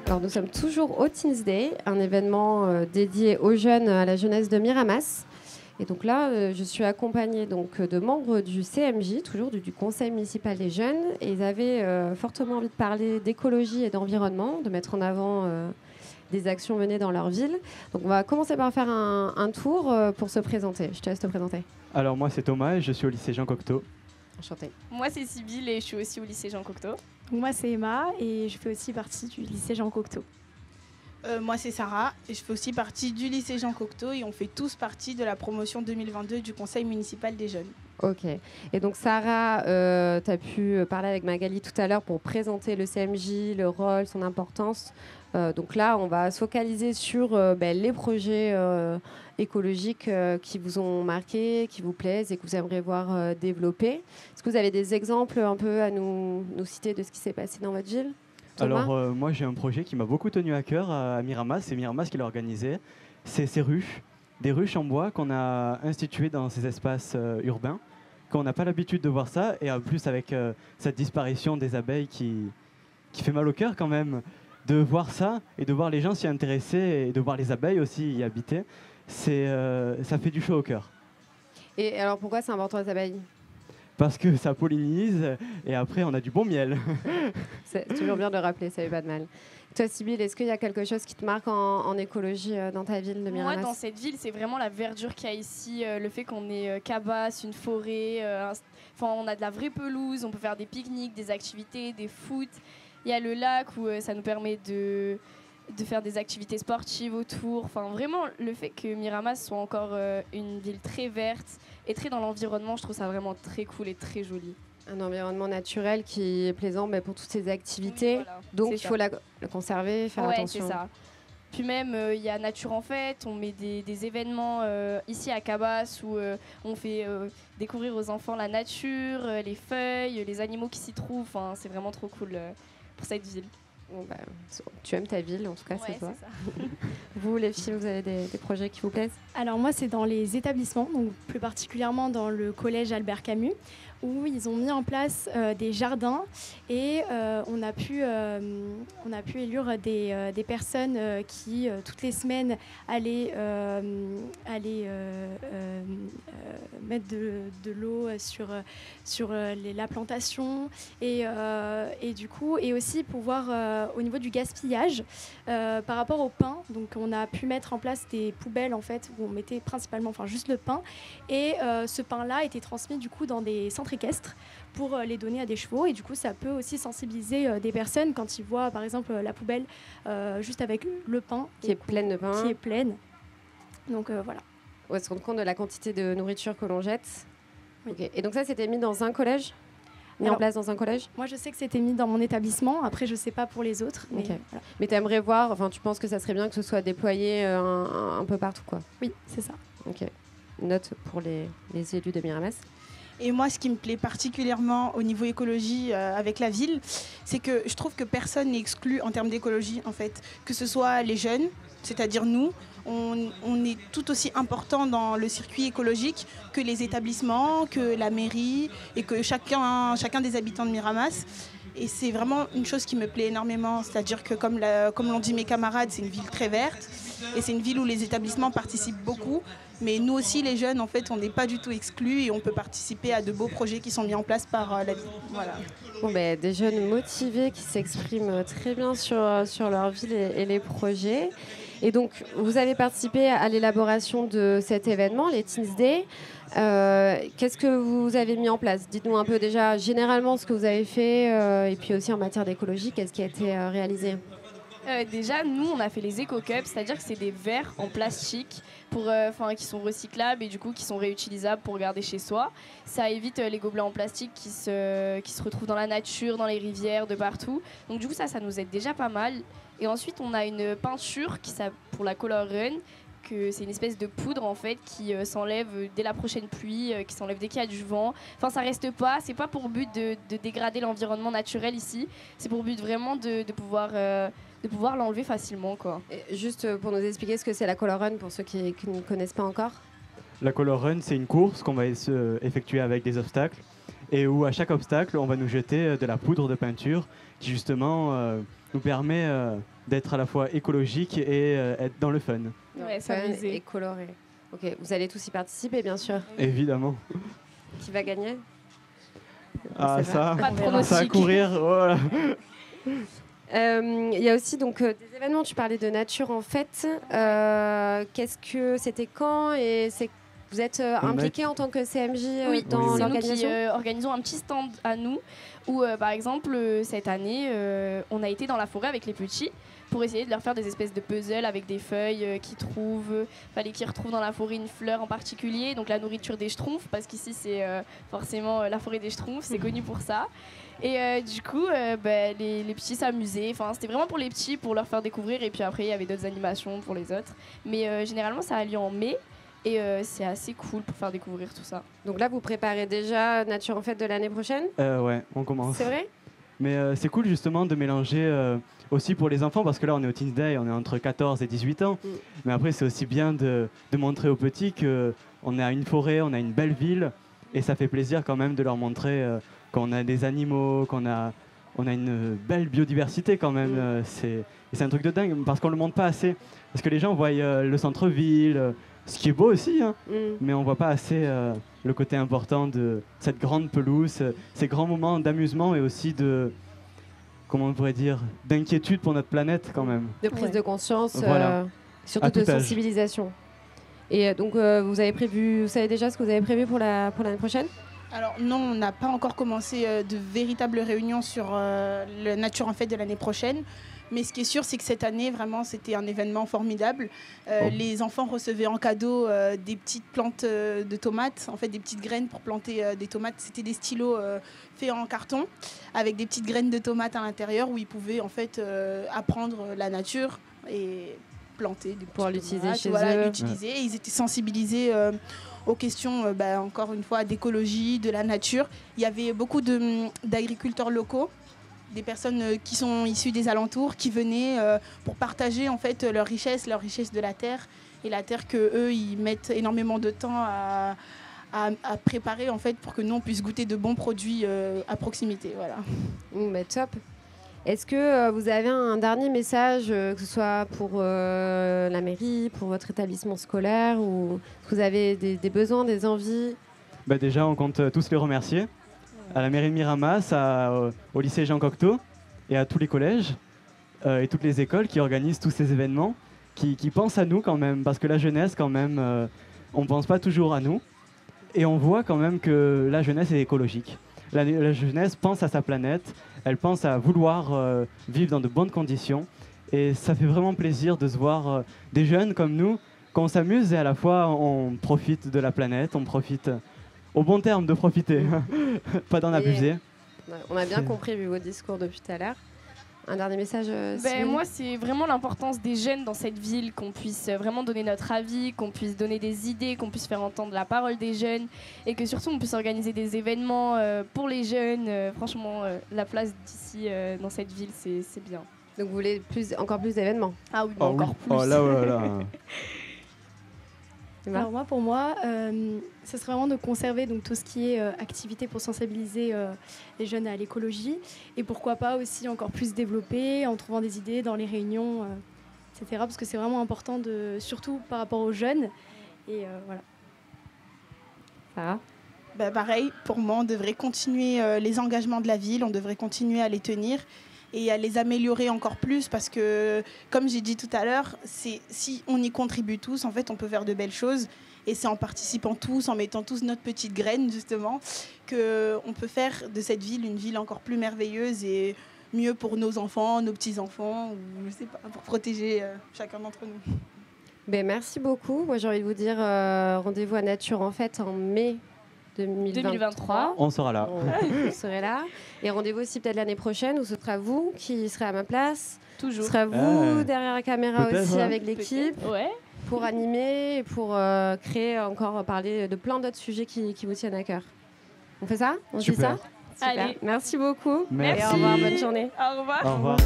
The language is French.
Alors nous sommes toujours au Teens Day, un événement dédié aux jeunes, à la jeunesse de Miramas. Et donc là, je suis accompagnée de membres du CMJ, toujours du Conseil municipal des jeunes. Et ils avaient fortement envie de parler d'écologie et d'environnement, de mettre en avant des actions menées dans leur ville. Donc on va commencer par faire un tour pour se présenter. Je te laisse te présenter. Alors moi c'est Thomas et je suis au lycée Jean Cocteau. Enchantée. Moi c'est Sybille et je suis aussi au lycée Jean Cocteau. Moi c'est Emma et je fais aussi partie du lycée Jean Cocteau. Moi c'est Sarah et je fais aussi partie du lycée Jean Cocteau et on fait tous partie de la promotion 2022 du Conseil municipal des jeunes. Ok. Et donc Sarah, tu as pu parler avec Magali tout à l'heure pour présenter le CMJ, le rôle, son importance. Donc là, on va se focaliser sur les projets écologiques qui vous ont marqué, qui vous plaisent et que vous aimeriez voir développer. Est-ce que vous avez des exemples un peu à nous citer de ce qui s'est passé dans votre ville ? Thomas ? Alors moi j'ai un projet qui m'a beaucoup tenu à cœur à Miramas, c'est Miramas qui l'a organisé. C'est ces ruches, des ruches en bois qu'on a instituées dans ces espaces urbains, qu'on n'a pas l'habitude de voir ça, et en plus avec cette disparition des abeilles qui fait mal au cœur quand même, de voir ça et de voir les gens s'y intéresser et de voir les abeilles aussi y habiter, ça fait du chaud au cœur. Et alors pourquoi c'est important les abeilles ? Parce que ça pollinise et après on a du bon miel. C'est toujours bien de le rappeler, ça fait pas de mal. Toi Sybille, est-ce qu'il y a quelque chose qui te marque en écologie dans ta ville de Miramas ? Moi dans cette ville c'est vraiment la verdure qu'il y a ici, le fait qu'on ait cabasses, une forêt, on a de la vraie pelouse, on peut faire des pique-niques, des activités, des foot. Il y a le lac où ça nous permet de faire des activités sportives autour. Enfin, vraiment, le fait que Miramas soit encore une ville très verte et très dans l'environnement, je trouve ça vraiment très cool et très joli. Un environnement naturel qui est plaisant pour toutes ces activités. Oui, voilà. Donc il C'est faut la conserver, faire attention. Ouais, c'est ça. Puis même, il y a Nature en Fête, on met des événements ici à Cabas où on fait découvrir aux enfants la nature, les feuilles, les animaux qui s'y trouvent. Enfin, c'est vraiment trop cool pour cette ville. Bon, tu aimes ta ville, en tout cas, Ouais, c'est toi. c'est ça. Vous, les filles, vous avez des projets qui vous plaisent ? Alors moi c'est dans les établissements, donc plus particulièrement dans le collège Albert Camus, où ils ont mis en place des jardins et on a pu élire des personnes qui toutes les semaines allaient mettre de l'eau sur la plantation et du coup et aussi pouvoir au niveau du gaspillage par rapport au pain. Donc on a pu mettre en place des poubelles en fait où on mettait principalement juste le pain et ce pain-là était transmis du coup dans des centres équestres pour les donner à des chevaux et du coup ça peut aussi sensibiliser des personnes quand ils voient par exemple la poubelle juste avec le pain Qui est pleine de pain. qui est pleine. Donc voilà. On va se rendre compte de la quantité de nourriture que l'on jette. Oui. Ok. Et donc ça, c'était mis dans un collège ? Mis en Alors, place dans un collège ? moi je sais que c'était mis dans mon établissement, après je sais pas pour les autres. Mais Ok. voilà. Mais tu aimerais voir, tu penses que ça serait bien que ce soit déployé un peu partout, quoi. Oui, c'est ça. Ok. Note pour les élus de Miramas. Et moi, ce qui me plaît particulièrement au niveau écologie avec la ville, c'est que je trouve que personne n'est exclu en termes d'écologie, en fait. Que ce soit les jeunes, c'est-à-dire nous, on est tout aussi important dans le circuit écologique que les établissements, que la mairie et que chacun des habitants de Miramas. Et c'est vraiment une chose qui me plaît énormément, c'est-à-dire que comme l'ont dit mes camarades, c'est une ville très verte et c'est une ville où les établissements participent beaucoup. Mais nous aussi, les jeunes, en fait, on n'est pas du tout exclus et on peut participer à de beaux projets qui sont mis en place par la ville. Voilà. Bon, des jeunes motivés qui s'expriment très bien sur leur ville et les projets. Et donc, vous avez participé à l'élaboration de cet événement, les Teens Day. Qu'est-ce que vous avez mis en place ? Dites-nous un peu déjà généralement ce que vous avez fait et puis aussi en matière d'écologie, qu'est-ce qui a été réalisé ? Déjà, nous, on a fait les éco-cups, c'est-à-dire que c'est des verres en plastique qui sont recyclables et du coup qui sont réutilisables pour garder chez soi. Ça évite les gobelets en plastique qui se retrouvent dans la nature, dans les rivières, de partout. Donc du coup, ça nous aide déjà pas mal. Et ensuite, on a une peinture pour la Color Run, que c'est une espèce de poudre en fait qui s'enlève dès la prochaine pluie, qui s'enlève dès qu'il y a du vent. Enfin, ça reste pas, c'est pas pour but de dégrader l'environnement naturel ici. C'est pour but vraiment de pouvoir l'enlever facilement, quoi. Et juste pour nous expliquer ce que c'est la Color Run pour ceux qui ne connaissent pas encore. La Color Run c'est une course qu'on va effectuer avec des obstacles et où à chaque obstacle, on va nous jeter de la poudre de peinture qui justement nous permet d'être à la fois écologique et être dans le fun. Ouais, Fun s'amuser. et coloré. Ok, vous allez tous y participer, bien sûr. Évidemment. Qui va gagner? Ah, C'est ça, Pas de ça va pronostic. courir. Voilà. Il y a aussi donc des événements. Tu parlais de nature en fait. Qu'est-ce que c'était quand et vous êtes impliqué en tant que CMJ Oui, dans c'est nous qui l'organisation? organisons un petit stand à nous où, par exemple, cette année, on a été dans la forêt avec les petits pour essayer de leur faire des espèces de puzzles avec des feuilles qu'ils trouvent. Fallait qu'ils retrouvent dans la forêt une fleur en particulier, donc la nourriture des schtroumpfs, parce qu'ici c'est forcément la forêt des schtroumpfs, c'est connu pour ça. Et du coup, les petits s'amusaient. Enfin, c'était vraiment pour les petits, pour leur faire découvrir. Et puis après, il y avait d'autres animations pour les autres. Mais généralement, ça a lieu en mai. Et c'est assez cool pour faire découvrir tout ça. Donc là, vous préparez déjà Nature en Fête de l'année prochaine? Ouais, on commence. C'est vrai? Mais c'est cool justement de mélanger aussi pour les enfants, parce que là on est au Teens Day, on est entre 14 et 18 ans. Mais après c'est aussi bien de montrer aux petits qu'on a une forêt, on a une belle ville, et ça fait plaisir quand même de leur montrer qu'on a des animaux, on a une belle biodiversité quand même. C'est un truc de dingue, parce qu'on ne le montre pas assez. Parce que les gens voient le centre-ville, ce qui est beau aussi, hein, mais on ne voit pas assez le côté important de cette grande pelouse, ces grands moments d'amusement et aussi de, comment on pourrait dire, d'inquiétude pour notre planète quand même. De prise de conscience, Voilà. surtout À de tout âge. sensibilisation. Et donc, vous savez déjà ce que vous avez prévu pour l'année prochaine? Alors non, on n'a pas encore commencé de véritables réunions sur la Nature en Fête de l'année prochaine. Mais ce qui est sûr, c'est que cette année, vraiment, c'était un événement formidable. Les enfants recevaient en cadeau des petites plantes de tomates, en fait des petites graines pour planter des tomates. C'était des stylos faits en carton avec des petites graines de tomates à l'intérieur où ils pouvaient en fait apprendre la nature et planter des Pouvoir petites l'utiliser tomates, chez voilà, eux. l'utiliser. Et ils étaient sensibilisés aux questions, encore une fois, d'écologie, de la nature. Il y avait beaucoup d'agriculteurs locaux, des personnes qui sont issues des alentours, qui venaient pour partager en fait leur richesse de la terre, et la terre que eux ils mettent énormément de temps à préparer en fait pour que nous on puisse goûter de bons produits à proximité. Voilà. Top. Est-ce que vous avez un dernier message, que ce soit pour la mairie, pour votre établissement scolaire, ou est-ce que vous avez des besoins, des envies? Déjà, on compte tous les remercier. À la mairie de Miramas, au lycée Jean Cocteau et à tous les collèges et toutes les écoles qui organisent tous ces événements, qui pensent à nous quand même, parce que la jeunesse quand même, on ne pense pas toujours à nous, et on voit quand même que la jeunesse est écologique. La jeunesse pense à sa planète, elle pense à vouloir vivre dans de bonnes conditions, et ça fait vraiment plaisir de se voir des jeunes comme nous, qu'on s'amuse et à la fois on profite de la planète, on profite... Au bon terme de profiter, pas d'en abuser. On a bien compris vu vos discours depuis tout à l'heure. Un dernier message, Cyril? Moi, c'est vraiment l'importance des jeunes dans cette ville, qu'on puisse vraiment donner notre avis, qu'on puisse donner des idées, qu'on puisse faire entendre la parole des jeunes, et que surtout on puisse organiser des événements pour les jeunes. Franchement, la place d'ici dans cette ville, c'est bien. Donc vous voulez encore plus d'événements? Ah oui, Oh, encore oui. plus. Oh là. Alors pour moi, ce serait vraiment de conserver donc, tout ce qui est activité pour sensibiliser les jeunes à l'écologie, et pourquoi pas aussi encore plus développer en trouvant des idées dans les réunions, etc. Parce que c'est vraiment important, surtout par rapport aux jeunes. Et voilà. Sarah? Pareil, pour moi, on devrait continuer les engagements de la ville, on devrait continuer à les tenir et à les améliorer encore plus, parce que, comme j'ai dit tout à l'heure, si on y contribue tous, en fait, on peut faire de belles choses. Et c'est en participant tous, en mettant tous notre petite graine, justement, qu'on peut faire de cette ville une ville encore plus merveilleuse et mieux pour nos enfants, nos petits-enfants, ou je sais pas, pour protéger chacun d'entre nous. Merci beaucoup. Moi, j'ai envie de vous dire rendez-vous à Nature en Fête en mai 2023. On sera là. Vous serez là. Et rendez-vous aussi peut-être l'année prochaine où ce sera vous qui serez à ma place. Toujours. Ce sera vous derrière la caméra Peut-être, aussi hein. avec l'équipe Ouais. pour animer et pour créer encore, parler de plein d'autres sujets qui vous tiennent à cœur. On fait ça? On se dit Super. ça? Super. Allez. Merci beaucoup. Merci. Et au revoir, bonne journée. Au revoir. Au revoir.